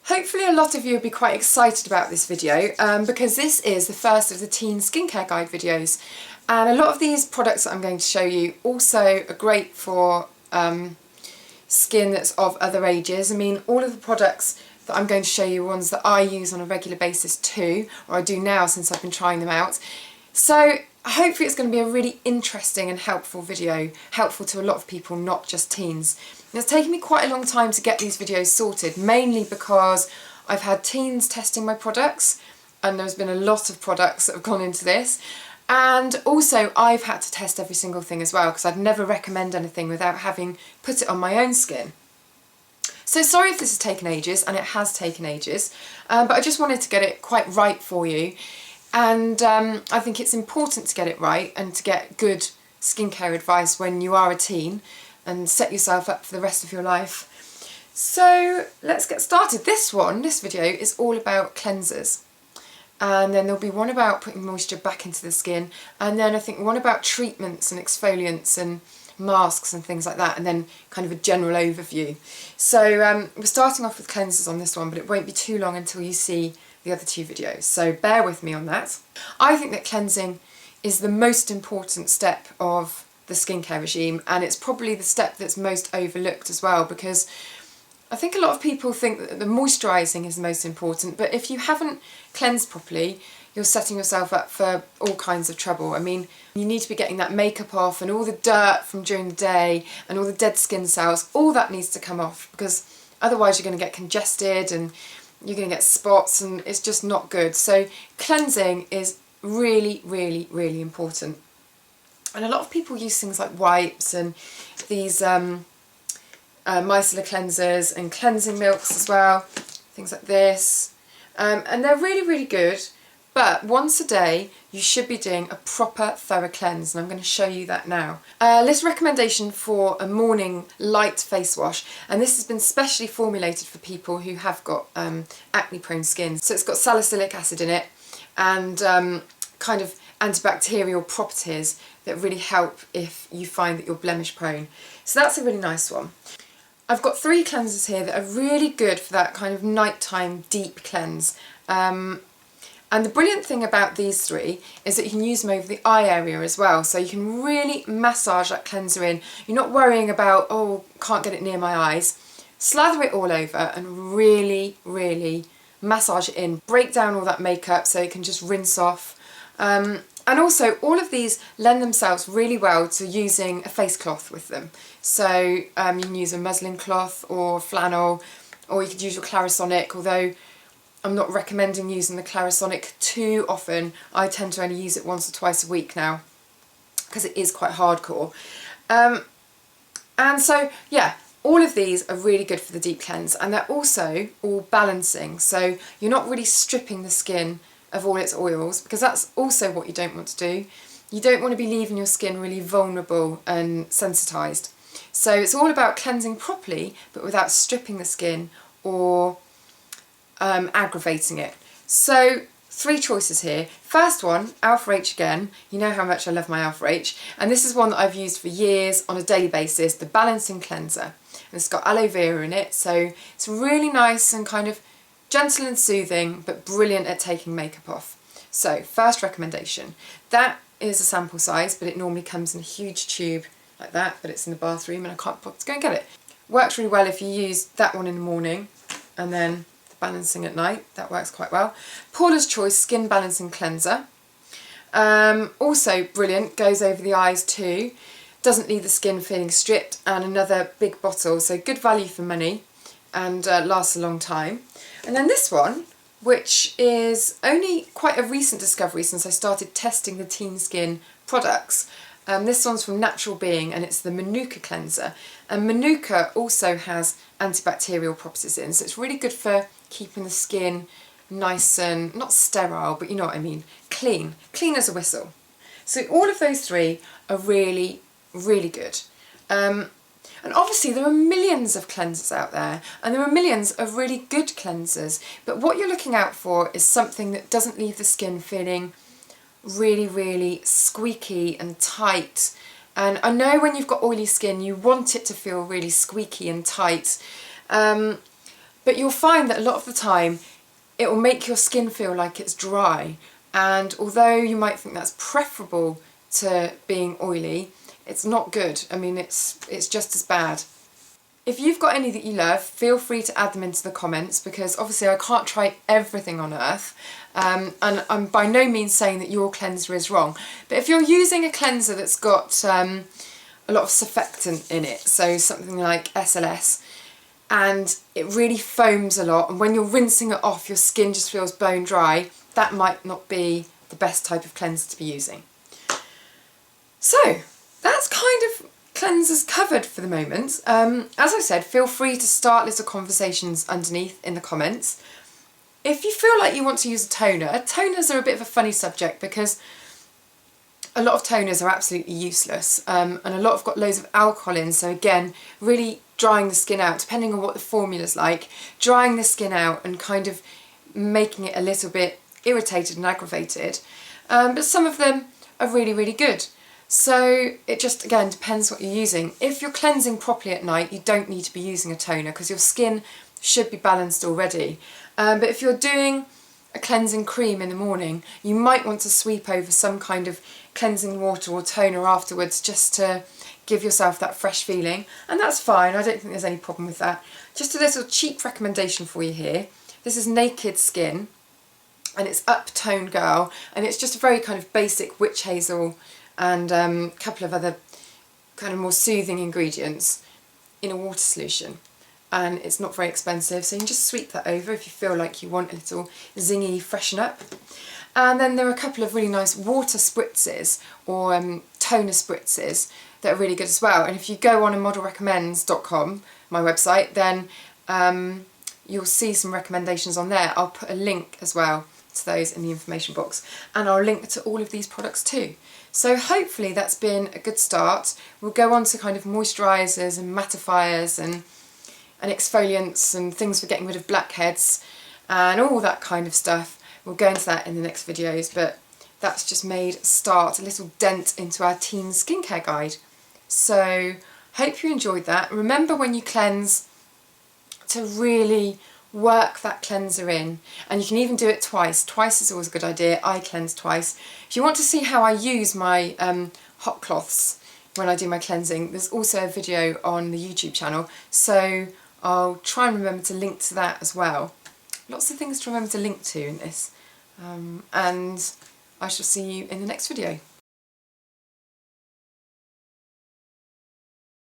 Hopefully a lot of you will be quite excited about this video because this is the first of the teen skincare guide videos, and a lot of these products that I'm going to show you also are great for skin that's of other ages. I mean, all of the products that I'm going to show you are ones that I use on a regular basis too, or I do now since I've been trying them out. So hopefully it's going to be a really interesting and helpful video, helpful to a lot of people, not just teens. And it's taken me quite a long time to get these videos sorted, mainly because I've had teens testing my products and there's been a lot of products that have gone into this. And also I've had to test every single thing as well, because I'd never recommend anything without having put it on my own skin. So sorry if this has taken ages, and it has taken ages, but I just wanted to get it quite right for you. And I think it's important to get it right and to get good skincare advice when you are a teen and set yourself up for the rest of your life. So let's get started. This video is all about cleansers. And then there'll be one about putting moisture back into the skin, and then I think one about treatments and exfoliants and masks and things like that, and then kind of a general overview. So we're starting off with cleansers on this one, but it won't be too long until you see the other two videos, so bear with me on that. I think that cleansing is the most important step of the skincare regime, and it's probably the step that's most overlooked as well, because I think a lot of people think that the moisturising is the most important, but if you haven't cleansed properly, you're setting yourself up for all kinds of trouble. I mean, you need to be getting that makeup off, and all the dirt from during the day and all the dead skin cells, all that needs to come off, because otherwise you're going to get congested and you're going to get spots, and it's just not good. So cleansing is really, really, really important. And a lot of people use things like wipes and these micellar cleansers and cleansing milks as well, things like this, and they're really, really good. But once a day you should be doing a proper thorough cleanse, and I'm going to show you that now. This recommendation for a morning light face wash, and this has been specially formulated for people who have got acne prone skin. So it's got salicylic acid in it and kind of antibacterial properties that really help if you find that you're blemish prone. So that's a really nice one. I've got 3 cleansers here that are really good for that kind of nighttime deep cleanse. And the brilliant thing about these 3 is that you can use them over the eye area as well, so you can really massage that cleanser in. You're not worrying about, oh, can't get it near my eyes. Slather it all over and really, really massage it in. Break down all that makeup so you can just rinse off. And also, all of these lend themselves really well to using a face cloth with them. So you can use a muslin cloth or flannel, or you could use your Clarisonic, although I'm not recommending using the Clarisonic too often. I tend to only use it once or twice a week now, because it is quite hardcore. And so, yeah, all of these are really good for the deep cleanse, and they're also all balancing. So you're not really stripping the skin of all its oils, because that's also what you don't want to do. You don't want to be leaving your skin really vulnerable and sensitised. So it's all about cleansing properly, but without stripping the skin or aggravating it. So 3 choices here. First one, Alpha H again. You know how much I love my Alpha H, and this is one that I've used for years on a daily basis, the Balancing Cleanser. And it's got aloe vera in it, so it's really nice and kind of gentle and soothing, but brilliant at taking makeup off. So first recommendation, that is a sample size, but it normally comes in a huge tube like that, but it's in the bathroom and I can't bother to go and get it. Works really well if you use that one in the morning and then the balancing at night. That works quite well. Paula's Choice Skin Balancing Cleanser. Also brilliant, goes over the eyes too. Doesn't leave the skin feeling stripped, and another big bottle, so good value for money and lasts a long time. And then this one, which is only quite a recent discovery since I started testing the teen skin products. This one's from Natural Being, and it's the Manuka cleanser. And Manuka also has antibacterial properties in, so it's really good for keeping the skin nice and, not sterile, but you know what I mean, clean as a whistle. So all of those 3 are really, really good. And obviously there are millions of cleansers out there, and there are millions of really good cleansers, but what you're looking out for is something that doesn't leave the skin feeling really, really squeaky and tight. And I know when you've got oily skin you want it to feel really squeaky and tight, but But you'll find that a lot of the time it will make your skin feel like it's dry, and although you might think that's preferable to being oily, it's not good. I mean, it's just as bad. If you've got any that you love, feel free to add them into the comments, because obviously I can't try everything on earth, and I'm by no means saying that your cleanser is wrong. But if you're using a cleanser that's got a lot of surfactant in it, so something like SLS, and it really foams a lot, and when you're rinsing it off your skin just feels bone dry, that might not be the best type of cleanser to be using. So that's kind of cleansers covered for the moment. As I said, feel free to start little conversations underneath in the comments. If you feel like you want to use a toner, toners are a bit of a funny subject because a lot of toners are absolutely useless, and a lot have got loads of alcohol in, so again, really drying the skin out, depending on what the formula's like, drying the skin out and kind of making it a little bit irritated and aggravated. But some of them are really, really good. So it just, again, depends what you're using. If you're cleansing properly at night, you don't need to be using a toner because your skin should be balanced already. But if you're doing a cleansing cream in the morning, you might want to sweep over some kind of cleansing water or toner afterwards just to give yourself that fresh feeling, and that's fine. I don't think there's any problem with that. Just a little cheap recommendation for you here. This is Naked Skin, and it's Uptone Girl, and it's just a very kind of basic witch hazel and a couple of other kind of more soothing ingredients in a water solution, and it's not very expensive, so you can just sweep that over if you feel like you want a little zingy freshen up. And then there are a couple of really nice water spritzes or toner spritzes that are really good as well, and if you go on modelrecommends.com, my website, then you'll see some recommendations on there. I'll put a link as well to those in the information box, and I'll link to all of these products too. So hopefully that's been a good start. We'll go on to kind of moisturisers and mattifiers and exfoliants and things for getting rid of blackheads and all that kind of stuff. We'll go into that in the next videos, but that's just made a start, a little dent into our teen skincare guide. So hope you enjoyed that. Remember, when you cleanse, to really work that cleanser in, and you can even do it twice. Twice is always a good idea. I cleanse twice. If you want to see how I use my hot cloths when I do my cleansing, there's also a video on the YouTube channel, so I'll try and remember to link to that as well. Lots of things to remember to link to in this, and I shall see you in the next video.